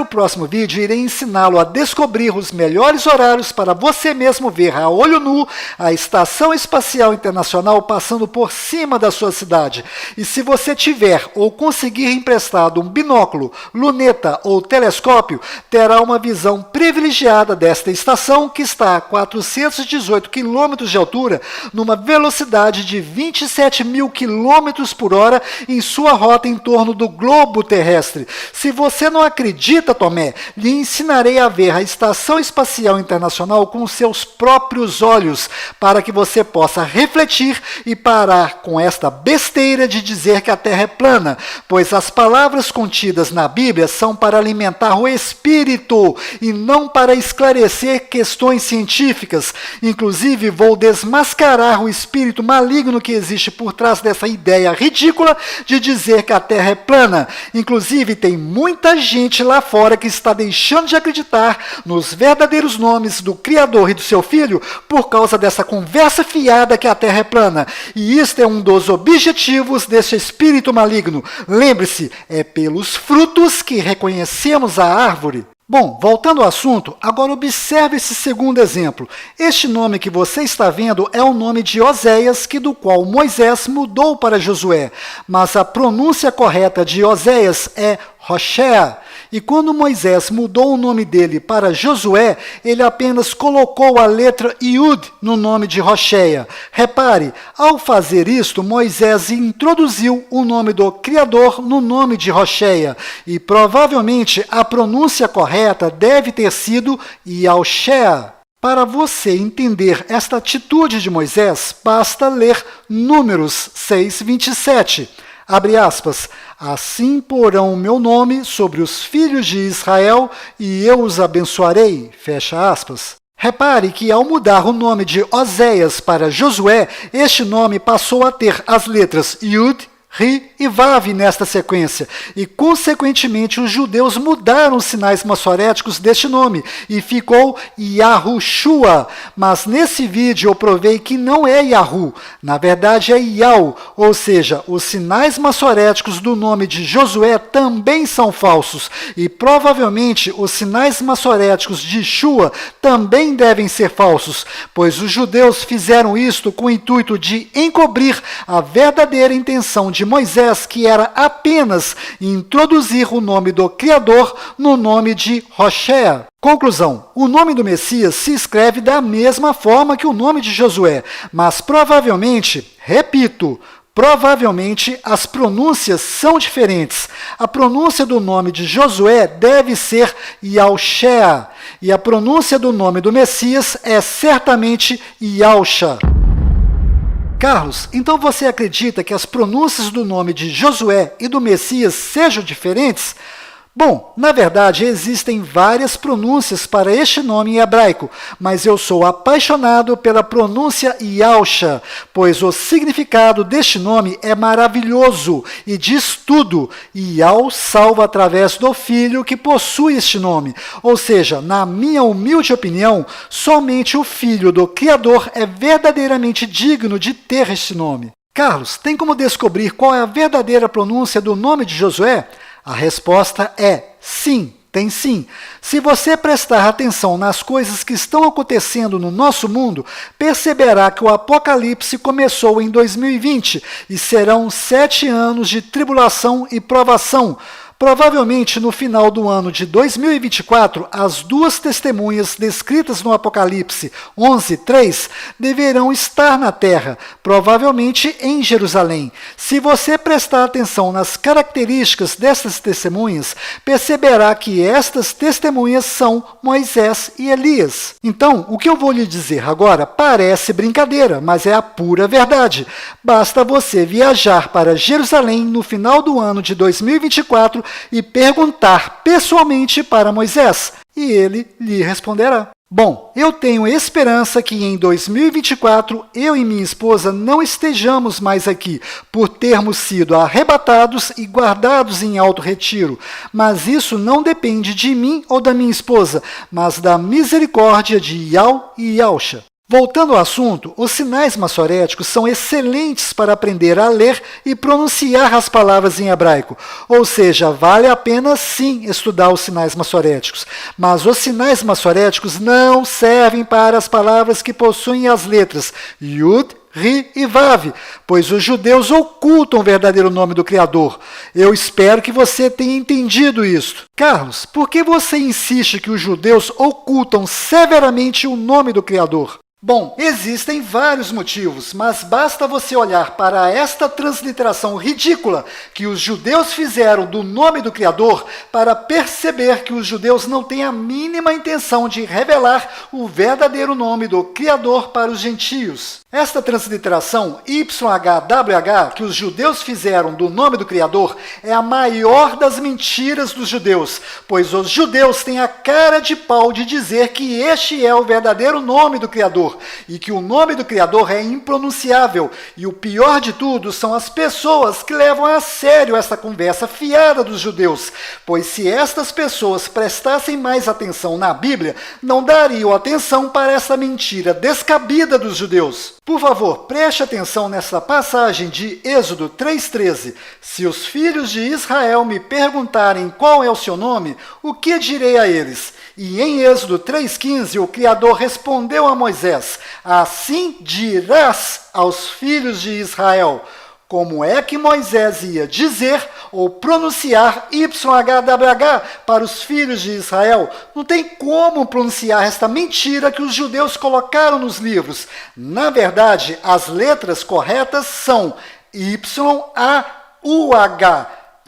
próximo vídeo, irei ensiná-lo a descobrir os melhores horários para você mesmo ver a olho nu a Estação Espacial Internacional passando por cima da sua cidade. E se você tiver ou conseguir emprestado um binóculo, luneta ou telescópio, terá uma visão privilegiada desta estação que está a 418 km de altura, numa velocidade de 27 mil quilômetros por hora em sua rota em torno do globo terrestre. Se você não acredita, Tomé, lhe ensinarei a ver a Estação Espacial Internacional com seus próprios olhos, para que você possa refletir e parar com esta besteira de dizer que a Terra é plana, pois as palavras contidas na Bíblia são para alimentar o espírito e não para esclarecer questões científicas. Inclusive, vou desmascarar o espírito maligno que existe por trás dessa ideia ridícula de dizer que a Terra é plana. Inclusive, tem muita gente lá fora que está deixando de acreditar nos verdadeiros nomes do Criador e do seu Filho por causa dessa conversa fiada que a Terra é plana. E isto é um dos objetivos desse espírito maligno. Lembre-se, é pelos frutos que reconhecemos a árvore. Bom, voltando ao assunto, agora observe esse segundo exemplo. Este nome que você está vendo é o nome de Oséias, do qual Moisés mudou para Josué. Mas a pronúncia correta de Oséias é Hoshea. E quando Moisés mudou o nome dele para Josué, ele apenas colocou a letra Yud no nome de Hoshea. Repare, ao fazer isto, Moisés introduziu o nome do Criador no nome de Hoshea. E provavelmente a pronúncia correta deve ter sido Yahushua. Para você entender esta atitude de Moisés, basta ler Números 6:27. Abre aspas, assim porão o meu nome sobre os filhos de Israel e eu os abençoarei, fecha aspas. Repare que ao mudar o nome de Oséias para Josué, este nome passou a ter as letras Yud, Ri e Vav nesta sequência, e consequentemente os judeus mudaram os sinais maçoréticos deste nome, e ficou Yahushua, mas nesse vídeo eu provei que não é Yahu, na verdade é Yau, ou seja, os sinais maçoréticos do nome de Josué também são falsos, e provavelmente os sinais maçoréticos de Shua também devem ser falsos, pois os judeus fizeram isto com o intuito de encobrir a verdadeira intenção de Moisés, que era apenas introduzir o nome do Criador no nome de Hoshea. Conclusão, o nome do Messias se escreve da mesma forma que o nome de Josué, mas provavelmente, repito, provavelmente as pronúncias são diferentes. A pronúncia do nome de Josué deve ser Yahushua, e a pronúncia do nome do Messias é certamente Yahusha. Carlos, então você acredita que as pronúncias do nome de Josué e do Messias sejam diferentes? Bom, na verdade existem várias pronúncias para este nome em hebraico, mas eu sou apaixonado pela pronúncia Yahusha, pois o significado deste nome é maravilhoso e diz tudo. Yah salva através do Filho que possui este nome, ou seja, na minha humilde opinião, somente o Filho do Criador é verdadeiramente digno de ter este nome. Carlos, tem como descobrir qual é a verdadeira pronúncia do nome de Josué? A resposta é sim, tem sim. Se você prestar atenção nas coisas que estão acontecendo no nosso mundo, perceberá que o Apocalipse começou em 2020 e serão 7 anos de tribulação e provação. Provavelmente no final do ano de 2024, as duas testemunhas descritas no Apocalipse 11:3 deverão estar na terra, provavelmente em Jerusalém. Se você prestar atenção nas características dessas testemunhas, perceberá que estas testemunhas são Moisés e Elias. Então, o que eu vou lhe dizer agora parece brincadeira, mas é a pura verdade. Basta você viajar para Jerusalém no final do ano de 2024 e perguntar pessoalmente para Moisés, e ele lhe responderá. Bom, eu tenho esperança que em 2024 eu e minha esposa não estejamos mais aqui por termos sido arrebatados e guardados em alto retiro, mas isso não depende de mim ou da minha esposa, mas da misericórdia de Yau e Yausha. Voltando ao assunto, os sinais maçoréticos são excelentes para aprender a ler e pronunciar as palavras em hebraico, ou seja, vale a pena sim estudar os sinais maçoréticos, mas os sinais maçoréticos não servem para as palavras que possuem as letras Yud, Ri e Vav, pois os judeus ocultam o verdadeiro nome do Criador. Eu espero que você tenha entendido isso. Carlos, por que você insiste que os judeus ocultam severamente o nome do Criador? Bom, existem vários motivos, mas basta você olhar para esta transliteração ridícula que os judeus fizeram do nome do Criador para perceber que os judeus não têm a mínima intenção de revelar o verdadeiro nome do Criador para os gentios. Esta transliteração YHWH que os judeus fizeram do nome do Criador é a maior das mentiras dos judeus, pois os judeus têm a cara de pau de dizer que este é o verdadeiro nome do Criador e que o nome do Criador é impronunciável. E o pior de tudo são as pessoas que levam a sério essa conversa fiada dos judeus, pois se estas pessoas prestassem mais atenção na Bíblia, não dariam atenção para essa mentira descabida dos judeus. Por favor, preste atenção nessa passagem de Êxodo 3,13. Se os filhos de Israel me perguntarem qual é o seu nome, o que direi a eles? E em Êxodo 3,15, o Criador respondeu a Moisés: assim dirás aos filhos de Israel. Como é que Moisés ia dizer ou pronunciar YHWH para os filhos de Israel? Não tem como pronunciar esta mentira que os judeus colocaram nos livros. Na verdade, as letras corretas são YAUH,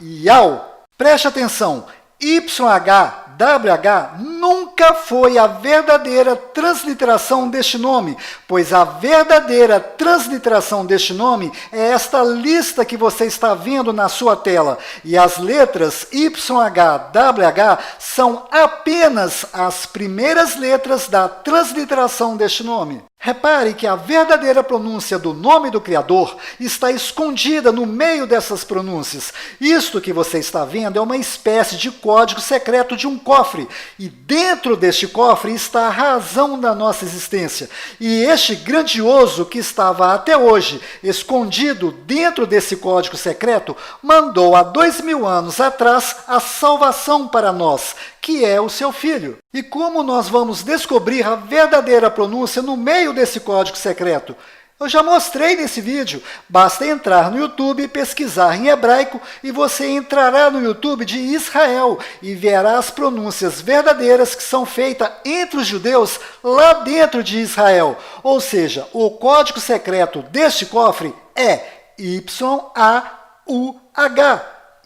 Yau. Preste atenção, YHWH nunca foi a verdadeira transliteração deste nome, pois a verdadeira transliteração deste nome é esta lista que você está vendo na sua tela, e as letras YHWH são apenas as primeiras letras da transliteração deste nome. Repare que a verdadeira pronúncia do nome do Criador está escondida no meio dessas pronúncias. Isto que você está vendo é uma espécie de código secreto de um cofre, e dentro deste cofre está a razão da nossa existência. E este grandioso que estava até hoje escondido dentro desse código secreto mandou há 2000 anos atrás a salvação para nós, que é o seu Filho. E como nós vamos descobrir a verdadeira pronúncia no meio desse código secreto? Eu já mostrei nesse vídeo. Basta entrar no YouTube e pesquisar em hebraico e você entrará no YouTube de Israel e verá as pronúncias verdadeiras que são feitas entre os judeus lá dentro de Israel. Ou seja, o código secreto deste cofre é YAUH,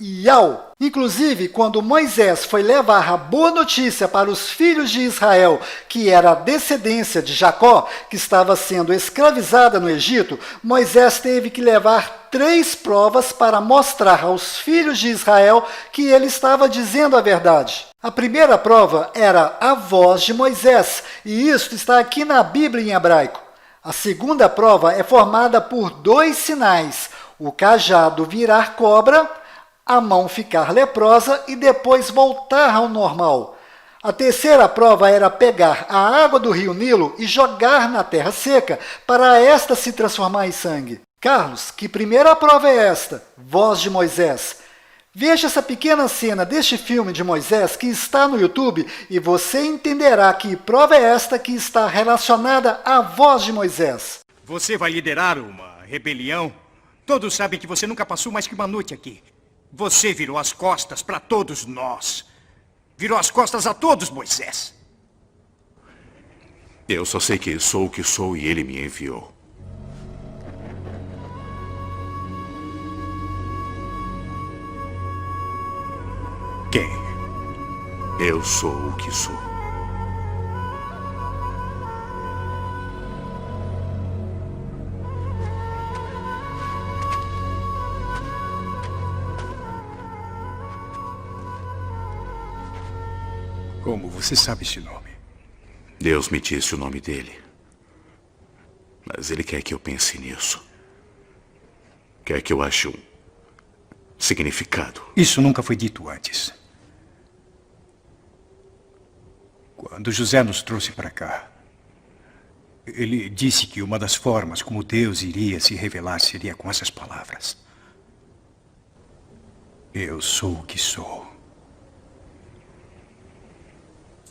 Yau. Inclusive, quando Moisés foi levar a boa notícia para os filhos de Israel, que era a descendência de Jacó, que estava sendo escravizada no Egito, Moisés teve que levar 3 provas para mostrar aos filhos de Israel que ele estava dizendo a verdade. A primeira prova era a voz de Moisés, e isso está aqui na Bíblia em hebraico. A segunda prova é formada por 2 sinais: o cajado virar cobra, a mão ficar leprosa e depois voltar ao normal. A terceira prova era pegar a água do rio Nilo e jogar na terra seca para esta se transformar em sangue. Carlos, que primeira prova é esta? Voz de Moisés. Veja essa pequena cena deste filme de Moisés que está no YouTube e você entenderá que prova é esta que está relacionada à voz de Moisés. Você vai liderar uma rebelião? Todos sabem que você nunca passou mais que uma noite aqui. Você virou as costas para todos nós. Virou as costas a todos, Moisés. Eu só sei que sou o que sou e ele me enviou. Quem? Eu sou o que sou. Como você sabe esse nome? Deus me disse o nome dele. Mas ele quer que eu pense nisso. Quer que eu ache um significado. Isso nunca foi dito antes. Quando José nos trouxe para cá, ele disse que uma das formas como Deus iria se revelar seria com essas palavras. Eu sou o que sou.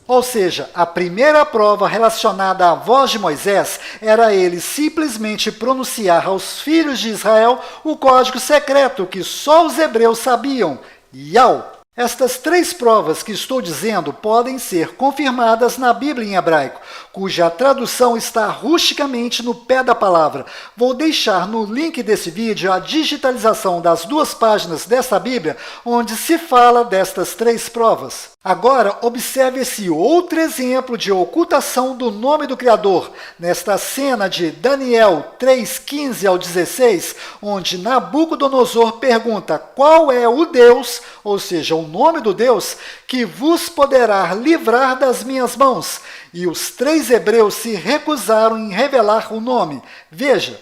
Ou seja, a primeira prova relacionada à voz de Moisés era ele simplesmente pronunciar aos filhos de Israel o código secreto que só os hebreus sabiam, Yau. Estas 3 provas que estou dizendo podem ser confirmadas na Bíblia em hebraico, cuja tradução está rusticamente no pé da palavra. Vou deixar no link desse vídeo a digitalização das 2 páginas desta Bíblia, onde se fala destas 3 provas. Agora, observe esse outro exemplo de ocultação do nome do Criador, nesta cena de Daniel 3:15 ao 16, onde Nabucodonosor pergunta qual é o Deus, ou seja, o nome do Deus, que vos poderá livrar das minhas mãos. E os 3 hebreus se recusaram em revelar o nome. Veja.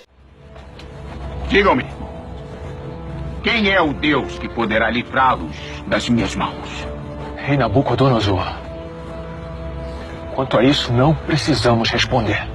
Digam-me, quem é o Deus que poderá livrá-los das minhas mãos? Rei Nabucodonosor, quanto a isso não precisamos responder.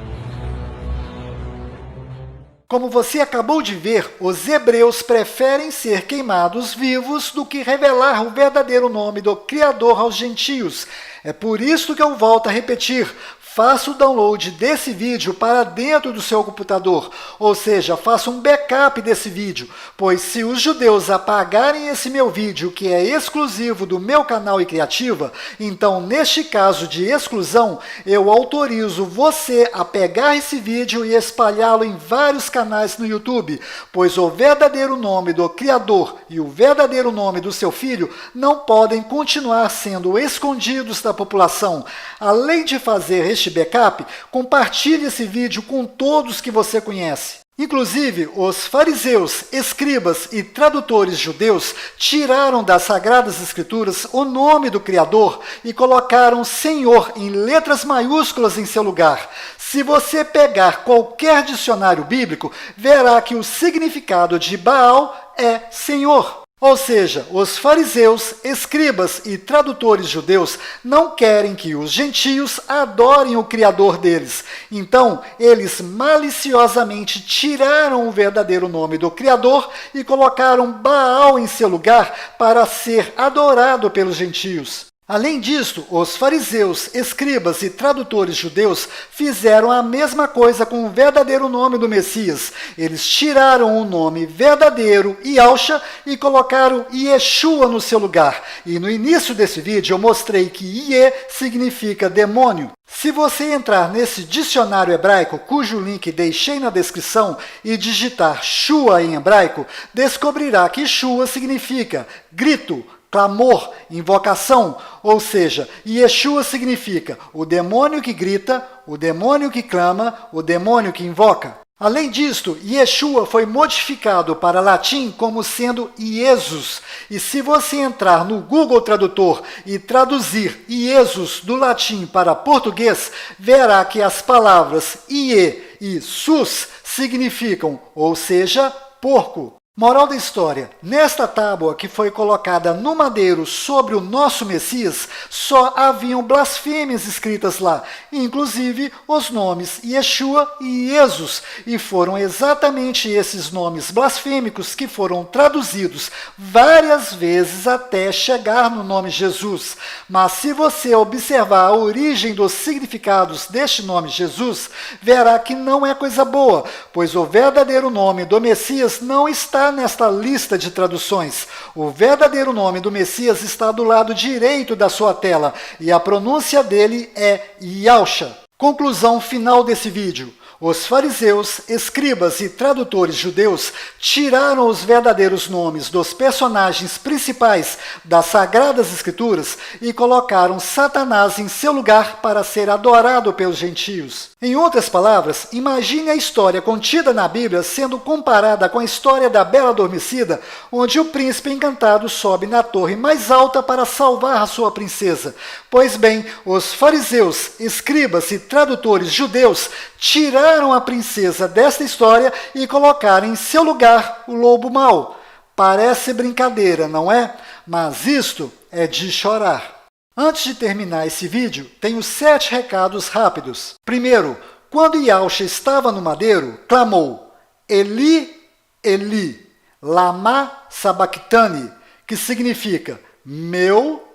Como você acabou de ver, os hebreus preferem ser queimados vivos do que revelar o verdadeiro nome do Criador aos gentios. É por isso que eu volto a repetir. Faça o download desse vídeo para dentro do seu computador, ou seja, faça um backup desse vídeo, pois se os judeus apagarem esse meu vídeo, que é exclusivo do meu canal e Criativa, então neste caso de exclusão, eu autorizo você a pegar esse vídeo e espalhá-lo em vários canais no YouTube, pois o verdadeiro nome do Criador e o verdadeiro nome do seu filho não podem continuar sendo escondidos da população. Além de fazer este backup, compartilhe esse vídeo com todos que você conhece. Inclusive, os fariseus, escribas e tradutores judeus tiraram das Sagradas Escrituras o nome do Criador e colocaram Senhor em letras maiúsculas em seu lugar. Se você pegar qualquer dicionário bíblico, verá que o significado de Baal é Senhor. Ou seja, os fariseus, escribas e tradutores judeus não querem que os gentios adorem o Criador deles. Então, eles maliciosamente tiraram o verdadeiro nome do Criador e colocaram Baal em seu lugar para ser adorado pelos gentios. Além disso, os fariseus, escribas e tradutores judeus fizeram a mesma coisa com o verdadeiro nome do Messias. Eles tiraram o nome verdadeiro, Yahusha, e colocaram Yeshua no seu lugar. E no início desse vídeo eu mostrei que Iê significa demônio. Se você entrar nesse dicionário hebraico, cujo link deixei na descrição, e digitar Shua em hebraico, descobrirá que Shua significa grito, clamor, invocação, ou seja, Yeshua significa o demônio que grita, o demônio que clama, o demônio que invoca. Além disto, Yeshua foi modificado para latim como sendo Iesus. E se você entrar no Google Tradutor e traduzir Iesus do latim para português, verá que as palavras Ie e Sus significam, ou seja, porco. Moral da história, nesta tábua que foi colocada no madeiro sobre o nosso Messias, só haviam blasfêmias escritas lá, inclusive os nomes Yeshua e Jesus, e foram exatamente esses nomes blasfêmicos que foram traduzidos várias vezes até chegar no nome Jesus. Mas se você observar a origem dos significados deste nome Jesus, verá que não é coisa boa, pois o verdadeiro nome do Messias não está nesta lista de traduções. O verdadeiro nome do Messias está do lado direito da sua tela e a pronúncia dele é Yahusha. Conclusão final desse vídeo. Os fariseus, escribas e tradutores judeus tiraram os verdadeiros nomes dos personagens principais das Sagradas Escrituras e colocaram Satanás em seu lugar para ser adorado pelos gentios. Em outras palavras, imagine a história contida na Bíblia sendo comparada com a história da Bela Adormecida, onde o príncipe encantado sobe na torre mais alta para salvar a sua princesa. Pois bem, os fariseus, escribas e tradutores judeus tiraram a princesa desta história e colocaram em seu lugar o lobo mau. Parece brincadeira, não é? Mas isto é de chorar. Antes de terminar esse vídeo, tenho 7 recados rápidos. Primeiro, quando Yahshua estava no madeiro, clamou: Eli, Eli, lama sabachthani, que significa: meu,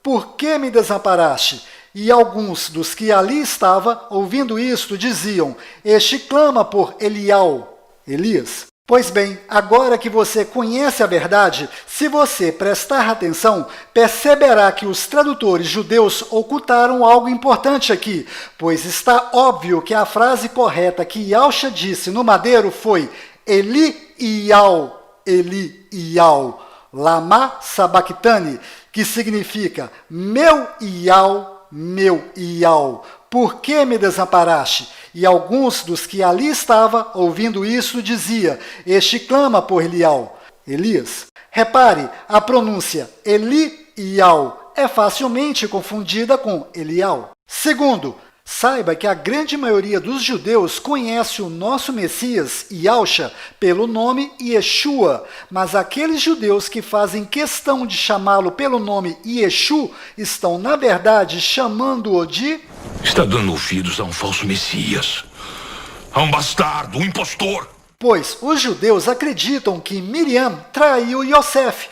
por que me desamparaste? E alguns dos que ali estavam, ouvindo isto, diziam: este clama por Elias. Pois bem, agora que você conhece a verdade, se você prestar atenção, perceberá que os tradutores judeus ocultaram algo importante aqui, pois está óbvio que a frase correta que Yahshua disse no madeiro foi Eli Iau, lama sabachthani, que significa meu Iau, por que me desamparaste? E alguns dos que ali estavam, ouvindo isso, dizia: este clama por Elias. Repare, a pronúncia Iau é facilmente confundida com Elial. Segundo, saiba que a grande maioria dos judeus conhece o nosso Messias, Yahshua, pelo nome Yeshua, mas aqueles judeus que fazem questão de chamá-lo pelo nome Yeshu estão, na verdade, chamando-o de... Está dando ouvidos a um falso Messias, a um bastardo, um impostor. Pois os judeus acreditam que Miriam traiu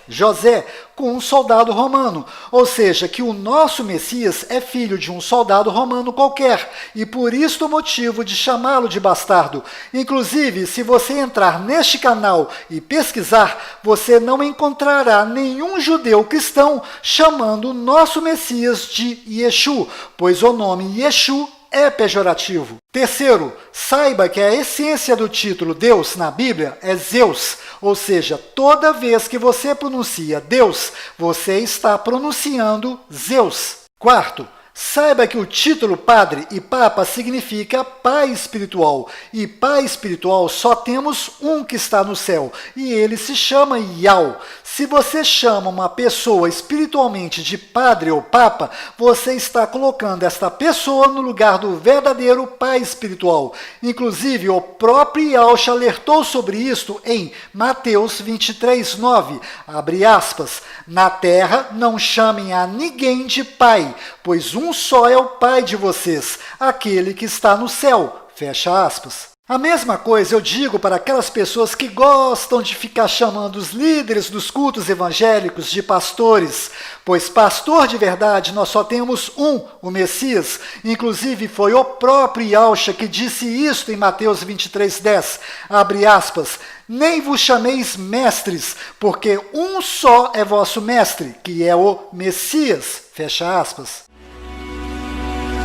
José, com um soldado romano, ou seja, que o nosso Messias é filho de um soldado romano qualquer, e por isto o motivo de chamá-lo de bastardo. Inclusive, se você entrar neste canal e pesquisar, você não encontrará nenhum judeu cristão chamando o nosso Messias de Yeshu, pois o nome Yeshu é pejorativo. Terceiro, saiba que a essência do título Deus na Bíblia é Zeus, ou seja, toda vez que você pronuncia Deus, você está pronunciando Zeus. Quarto, saiba que o título Padre e Papa significa Pai Espiritual, e Pai Espiritual só temos um que está no céu, e ele se chama Yau. Se você chama uma pessoa espiritualmente de Padre ou Papa, você está colocando esta pessoa no lugar do verdadeiro Pai Espiritual. Inclusive, o próprio Yahshua alertou sobre isto em Mateus 23:9, abre aspas, na terra não chamem a ninguém de Pai, pois um só é o Pai de vocês, aquele que está no céu. Fecha aspas. A mesma coisa eu digo para aquelas pessoas que gostam de ficar chamando os líderes dos cultos evangélicos de pastores, pois pastor de verdade nós só temos um, o Messias. Inclusive foi o próprio Yahshua que disse isto em Mateus 23:10, abre aspas, nem vos chameis mestres, porque um só é vosso mestre, que é o Messias, fecha aspas.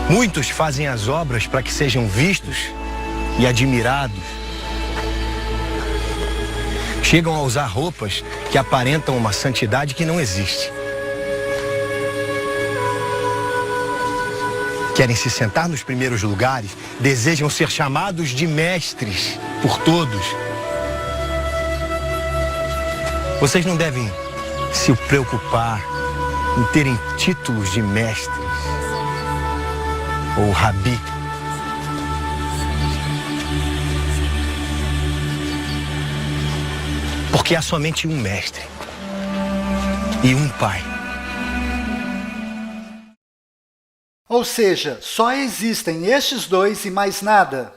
Muitos fazem as obras para que sejam vistos e admirados. Chegam a usar roupas que aparentam uma santidade que não existe. Querem se sentar nos primeiros lugares, desejam ser chamados de mestres por todos. Vocês não devem se preocupar em terem títulos de mestres ou rabi. Porque há somente um mestre e um pai. Ou seja, só existem estes dois e mais nada.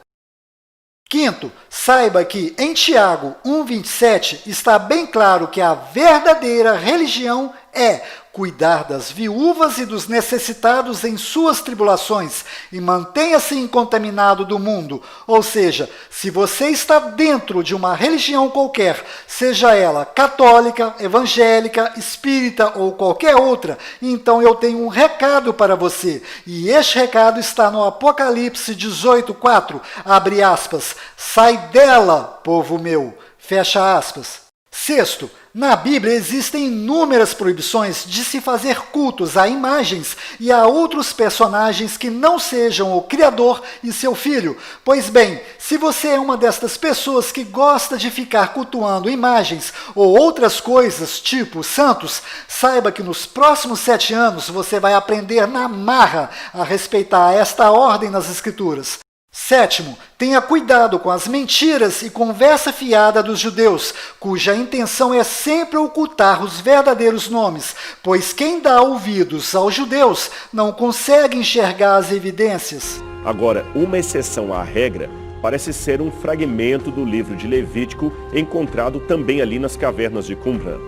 Quinto, saiba que em Tiago 1:27 está bem claro que a verdadeira religião é cuidar das viúvas e dos necessitados em suas tribulações e mantenha-se incontaminado do mundo. Ou seja, se você está dentro de uma religião qualquer, seja ela católica, evangélica, espírita ou qualquer outra, então eu tenho um recado para você. E este recado está no Apocalipse 18:4, abre aspas, sai dela, povo meu, fecha aspas. Sexto, na Bíblia existem inúmeras proibições de se fazer cultos a imagens e a outros personagens que não sejam o Criador e seu Filho. Pois bem, se você é uma destas pessoas que gosta de ficar cultuando imagens ou outras coisas, tipo santos, saiba que nos próximos 7 anos você vai aprender na marra a respeitar esta ordem nas Escrituras. Sétimo, tenha cuidado com as mentiras e conversa fiada dos judeus, cuja intenção é sempre ocultar os verdadeiros nomes, pois quem dá ouvidos aos judeus não consegue enxergar as evidências. Agora, uma exceção à regra parece ser um fragmento do livro de Levítico encontrado também ali nas cavernas de Qumran.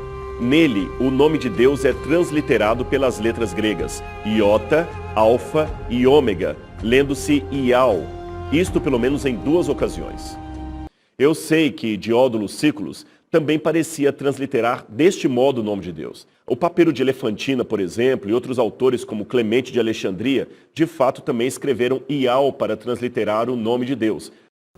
Nele, o nome de Deus é transliterado pelas letras gregas, Iota, Alfa e Ômega, lendo-se Ial. Isto pelo menos em 2 ocasiões. Eu sei que Diódono Sículos também parecia transliterar deste modo o nome de Deus. O Papiro de Elefantina, por exemplo, e outros autores como Clemente de Alexandria, de fato também escreveram Ial para transliterar o nome de Deus.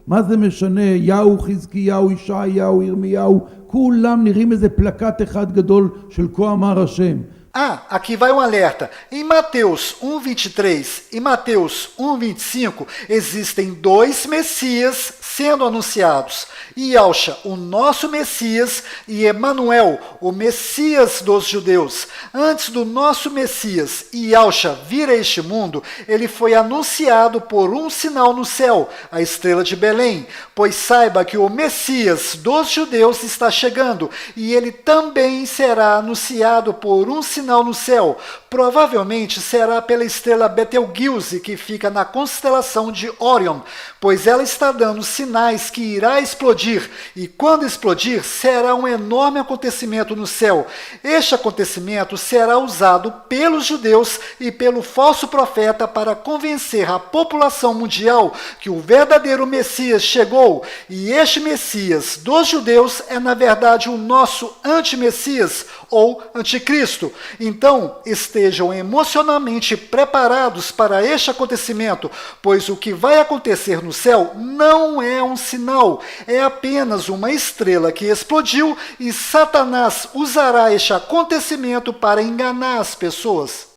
מה זה משנה? יהו, חזקיהו, ישעיהו, ירמיהו, כולם נראים איזה פלקט אחד גדול של כה אמר השם. Ah, aqui vai um alerta. Em Mateus 1:23 e Mateus 1:25 existem 2 Messias sendo anunciados. Yahshua, o nosso Messias, e Emanuel, o Messias dos judeus. Antes do nosso Messias, Yahshua, vir a este mundo, ele foi anunciado por um sinal no céu, a estrela de Belém. Pois saiba que o Messias dos judeus está chegando, e ele também será anunciado por um sinal no céu. Provavelmente será pela estrela Betelgeuse, que fica na constelação de Órion, pois ela está dando sinais que irá explodir, e quando explodir, será um enorme acontecimento no céu. Este acontecimento será usado pelos judeus e pelo falso profeta para convencer a população mundial que o verdadeiro Messias chegou, e este Messias dos judeus é, na verdade, o nosso anti-Messias, ou anticristo. Então, estejam emocionalmente preparados para este acontecimento, pois o que vai acontecer no céu não é um sinal, é apenas uma estrela que explodiu, e Satanás usará este acontecimento para enganar as pessoas.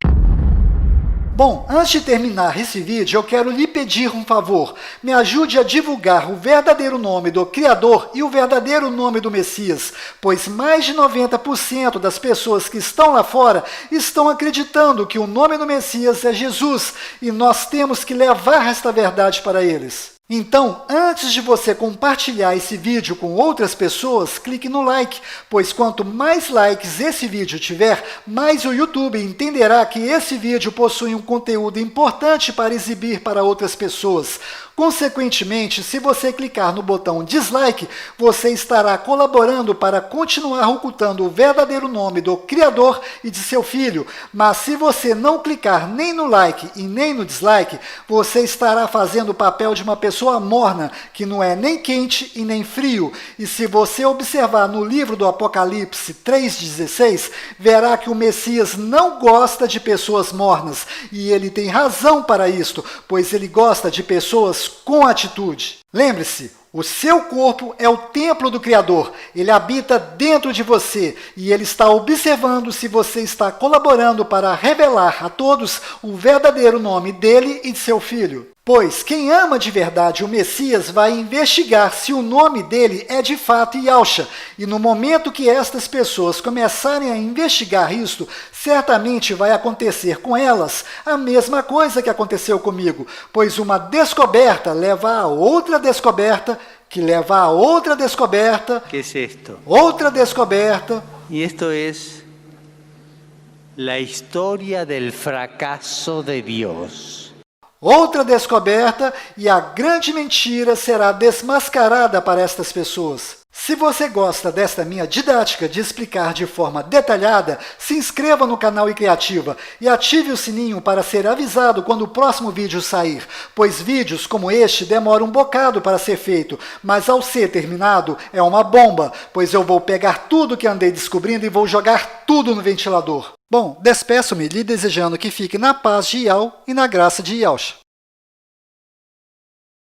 Bom, antes de terminar esse vídeo, eu quero lhe pedir um favor. Me ajude a divulgar o verdadeiro nome do Criador e o verdadeiro nome do Messias, pois mais de 90% das pessoas que estão lá fora estão acreditando que o nome do Messias é Jesus, e nós temos que levar esta verdade para eles. Então, antes de você compartilhar esse vídeo com outras pessoas, clique no like, pois quanto mais likes esse vídeo tiver, mais o YouTube entenderá que esse vídeo possui um conteúdo importante para exibir para outras pessoas. Consequentemente, se você clicar no botão dislike, você estará colaborando para continuar ocultando o verdadeiro nome do Criador e de seu Filho. Mas se você não clicar nem no like e nem no dislike, você estará fazendo o papel de uma pessoa morna, que não é nem quente e nem frio. E se você observar no livro do Apocalipse 3,16, verá que o Messias não gosta de pessoas mornas. E ele tem razão para isto, pois ele gosta de pessoas com atitude. Lembre-se, o seu corpo é o templo do Criador. Ele habita dentro de você e ele está observando se você está colaborando para revelar a todos o verdadeiro nome dele e de seu Filho. Pois quem ama de verdade o Messias vai investigar se o nome dele é de fato Yahshua. E no momento que estas pessoas começarem a investigar isto, certamente vai acontecer com elas a mesma coisa que aconteceu comigo. Pois uma descoberta leva a outra descoberta, que leva a outra descoberta. ¿Qué es esto? Outra descoberta. Y esto es la historia del fracaso de Dios. Outra descoberta, e a grande mentira será desmascarada para estas pessoas. Se você gosta desta minha didática de explicar de forma detalhada, se inscreva no canal iCriativa e ative o sininho para ser avisado quando o próximo vídeo sair, pois vídeos como este demoram um bocado para ser feito, mas ao ser terminado é uma bomba, pois eu vou pegar tudo que andei descobrindo e vou jogar tudo no ventilador. Bom, despeço-me lhe desejando que fique na paz de Yahweh e na graça de Yahshua.